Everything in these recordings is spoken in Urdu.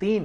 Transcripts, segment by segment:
3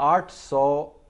800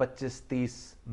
25-30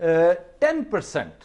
10%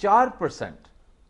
4%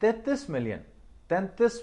33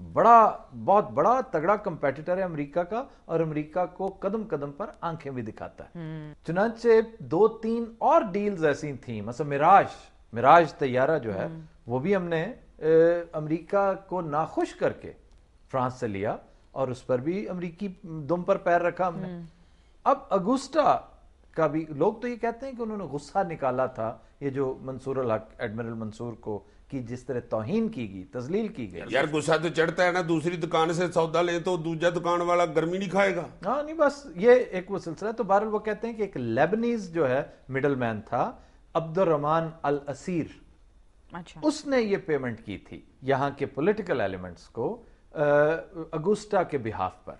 بہت بڑا تگڑا کمپیٹیٹر ہے امریکہ کا, اور امریکہ کو قدم قدم پر آنکھیں بھی دکھاتا ہے. چنانچہ 2-3 اور ڈیلز ایسی تھیں, مثلا مراج طیارہ جو ہے وہ بھی ہم نے امریکہ کو ناخوش کر کے فرانس سے لیا, اور اس پر بھی امریکی دم پر پیر رکھا ہم نے. اب اگوسٹا کا بھی لوگ تو یہ کہتے ہیں کہ انہوں نے غصہ نکالا تھا, یہ جو منصور الحق ایڈمرل منصور کو کی جس طرح توہین کی گئی, تذلیل کی گئی. یار غصہ تو چڑھتا ہے نا, دوسری دکان سے سودا لے تو دوسرا دکان والا گرمی نہیں کھائے گا. ہاں نہیں, بس یہ ایک وہ سلسلہ ہے. تو بہرحال وہ کہتے ہیں کہ ایک لیبنیز جو ہے مڈل مین تھا, عبد الرحمن الاسیر, اس نے یہ پیمنٹ کی تھی یہاں کے پولیٹیکل ایلیمنٹس کو اگوسٹا کے بہاف پر.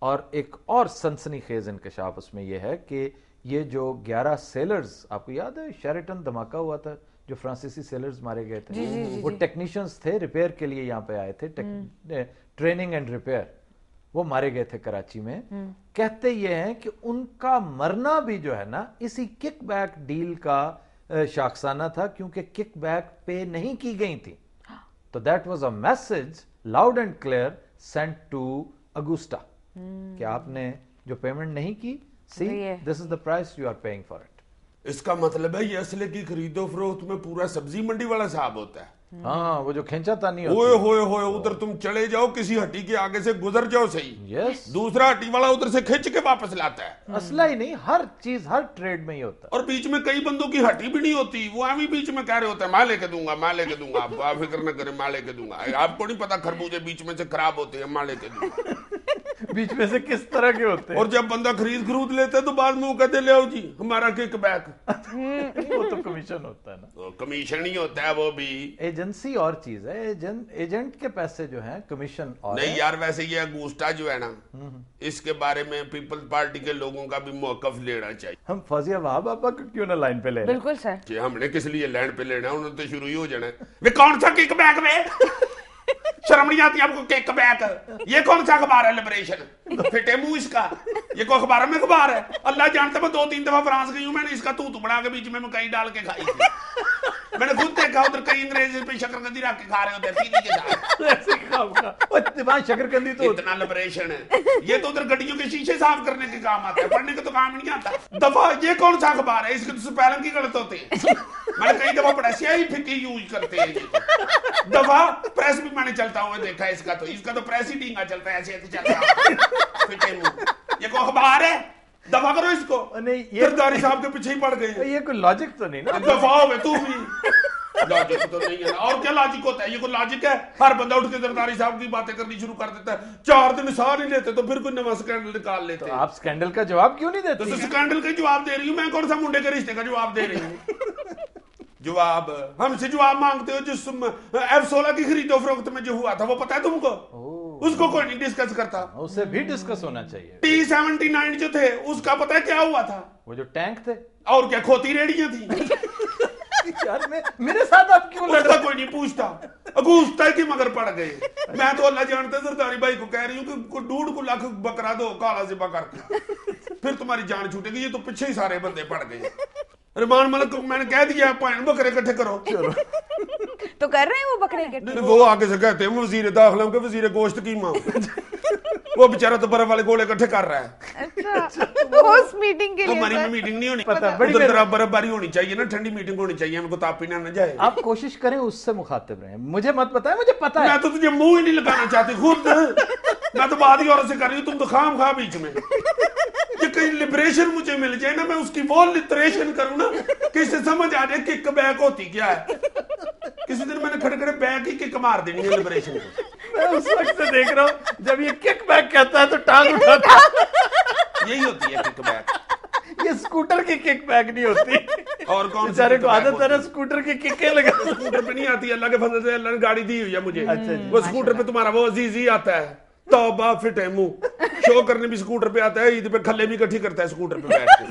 اور ایک اور سنسنی خیز انکشاف اس میں یہ ہے کہ یہ جو 11 سیلرز, آپ کو یاد ہے شیریٹن دھماکہ ہوا تھا, جو فرانسیسی سیلرز مارے گئے تھے, وہ ٹیکنیشنز تھے, ریپیئر کے لیے یہاں پہ آئے تھے, ٹریننگ اینڈ ریپیئر, وہ مارے گئے تھے کراچی میں. کہتے یہ ہیں کہ ان کا مرنا بھی جو ہے نا اسی کک بیک ڈیل کا شاخسانہ تھا, کیونکہ کک بیک پے نہیں کی گئی تھی. تو that was a message loud and clear sent to Agosta کہ آپ نے جو پیمنٹ نہیں کی, see this is the price you are paying for it. اس کا مطلب ہے یہ اسلحے کی خرید و فروخت میں پورا سبزی منڈی والا صاحب ہوتا ہے. ہاں, وہ جو کھینچا تانی ہوئے ہوئے ہوئے ادھر تم چلے جاؤ, کسی ہٹی کے آگے سے گزر جاؤ صحیح, یس, دوسرا ہٹی والا ادھر سے کھینچ کے واپس لاتا ہے. اسلحہ ہی نہیں, ہر چیز ہر ٹریڈ میں ہی ہوتا ہے. اور بیچ میں کئی بندوں کی ہٹی بھی نہیں ہوتی, وہ ہمیں بیچ میں کہہ رہے ہوتے ہیں میں لے کے دوں گا, میں لے کے دوں گا, آپ فکر نہ کریں میں لے کے دوں گا. آپ کو نہیں پتا خربوزے بیچ میں سے خراب ہوتے ہیں, میں لے کے دوں گا. بیچ میں سے کس طرح کے ہوتے ہیں. اور جب بندہ خرید لیتے ہیں تو بعد میں وہ کہتے لے آؤ جی ہمارا کک بیک. وہ تو کمیشن ہوتا ہے نا, کمیشن ہی ہوتا ہے, وہ بھی ایجنسی اور چیز ہے. ایجنٹ کے پیسے جو ہیں کمیشن اور نہیں. یار ویسے یہ اگوسٹا جو ہے نا, اس کے بارے میں پیپلز پارٹی کے لوگوں کا بھی موقف لینا چاہیے. ہم فوزیہ وہاب آپا کو کیوں نہ لائن پہ لے رہے ہیں؟ بالکل سر, کہ ہم نے کس لیے لائن پہ لینا ہے, انہوں نے تو شروع ہی ہو جانا ہے. وہ کون سا کک بیک میں شرم نہیں آتی آپ کو, کک بیک یہ کون سا اخبار ہے لبریشن, پھٹے منہ اس کا, یہ کوئی اخبار میں اخبار ہے. اللہ جانتا میں 2-3 دفعہ فرانس گئی ہوں, میں نے اس کا تو بنا کے بیچ میں کہیں ڈال کے کھائی تھی. میں نے خود دیکھا ادھر کئی انگریز پہ شکرکندی رکھ کے کھا رہے ہوتے ہیں تینی کے ساتھ. شکرکندی تو اتنا لبریشن ہے. یہ تو ادھر گڈیوں کے شیشے صاف کرنے کے کام آتا ہے, پڑھنے کے تو کام نہیں آتا. دفعہ یہ کون سا اخبار ہے, اس کے تو سپیلنگ کی غلط ہوتے ہیں. میں نے کئی دفعہ پڑھا سیاہی پھکی یوز کرتے ہیں. دفعہ پریس بھی میں نے چلتا ہوا دیکھا, اس کا تو پریس ہی ڈینگا چلتا ہے, ایسے ایسے چلتا ہے. یہ کوئی اخبار ہے, دفاع کرو اس کو. زرداری صاحب کے پیچھے ہی پڑ گئے. یہ کوئی لاجک تو نہیں نا, دفاع ہوئے تو بھی لاجک تو نہیں ہے. اور کیا لاجک ہوتا ہے, یہ کوئی لاجک ہے؟ ہر بندہ اٹھ کے زرداری صاحب کی باتیں کرنی شروع کر دیتا ہے. 4 دن سا نہیں لیتے تو پھر کوئی نواں سکینڈل نکال لیتے ہیں. آپ سکینڈل کا جواب کیوں نہیں دیتے؟ تو سکینڈل کا جواب دے رہی ہوں میں, کون سا منڈے کے رشتے کا جواب دے رہی ہوں. جواب ہم سے جواب مانگتے ہو. جس F-16 کی خرید و فروخت میں جو ہوا تھا وہ پتا ہے تم کو؟ اس کو کوئی نہیں ڈسکس کرتا. اسے بھی ڈسکس ہونا چاہیے. T-79 جو تھے اس کا پتا ہے کیا ہوا تھا؟ وہ جو ٹینک تھے اور کیا کھوتی ریڑیاں تھیں. میرے ساتھ آپ کیوں لڑتا, کوئی نہیں پوچھتا. اگوستا کی مگر پڑ گئے. میں تو اللہ جانتا ہے زرداری بھائی کو کہہ رہی ہوں کہ 2.5 لاکھ بکرا دو کالا ذبح کر کے, پھر تمہاری جان چھوٹے گی. یہ تو پیچھے ہی سارے بندے پڑ گئے. رحمان ملک کو میں نے کہہ دیا پائن بکرے اکٹھے کرو. تو کر رہے ہیں وہ بکرے اکٹھے. وہ آگے سے کہتے ہیں وزیر داخلہ کے وزیر گوشت کی ماں, وہ بیچارہ تو برف والے گولے اکٹھے کر رہا ہے. اس میٹنگ کے لیے ہماری میٹنگ نہیں ہونی, ادھر طرح برف باری ہونی چاہیے نا, ٹھنڈی میٹنگ ہونی چاہیے, ہم کو تاپ پینا نہ جائے. آپ کوشش کریں اس سے مخاطب رہیں, مجھے مت بتائیں, مجھے پتا ہے. میں تو تجھے منہ ہی نہیں لگانا چاہتی خود, میں تو بات ہی عورت سے کر رہی ہوں, تم تو خام خواہ بیچ میں. کہ کہیں لبریشن مجھے مل جائے نا, میں اس کی وہ لٹریشن کروں نا کہ اسے سمجھ آ جائے کک بیک ہوتی کیا ہے. کسی دن میں نے کھڑے کھڑے بیک ہی کک مار دینی ہے لبریشن کو. میں اس وقت سے دیکھ رہا ہوں جب یہ کک بیک کہتا ہے تو ٹانگ اٹھاتا ہے. یہی ہوتی ہے کک بیک. یہ سکوٹر کی کک بیک نہیں ہوتی. اور کون بیچارے کو عادت ہے نا سکوٹر کی ککیں لگا. سکوٹر پہ نہیں آتی, اللہ کے فضل سے اللہ نے گاڑی دی ہوئی ہے مجھے. وہ سکوٹر پہ تمہارا وہ عزیز ہی آتا ہے, توبہ فٹے منہ, شو کرنے بھی سکوٹر پہ آتا ہے, عید پہ کھلے بھی اکٹھی کرتا ہے سکوٹر پہ بیٹھ کے.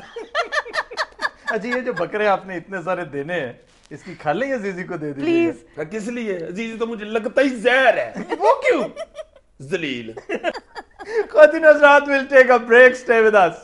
اچھا یہ جو بکرے آپ نے اتنے سارے دینے ہیں, اس کی کھا لیں عزیزی کو دے دیجیے. کس لیے؟ عزیزی تو مجھے لگتا ہی زہر ہے. وہ کیوں؟ ذلیل. خواتین حضرات, we'll take a break, stay with us.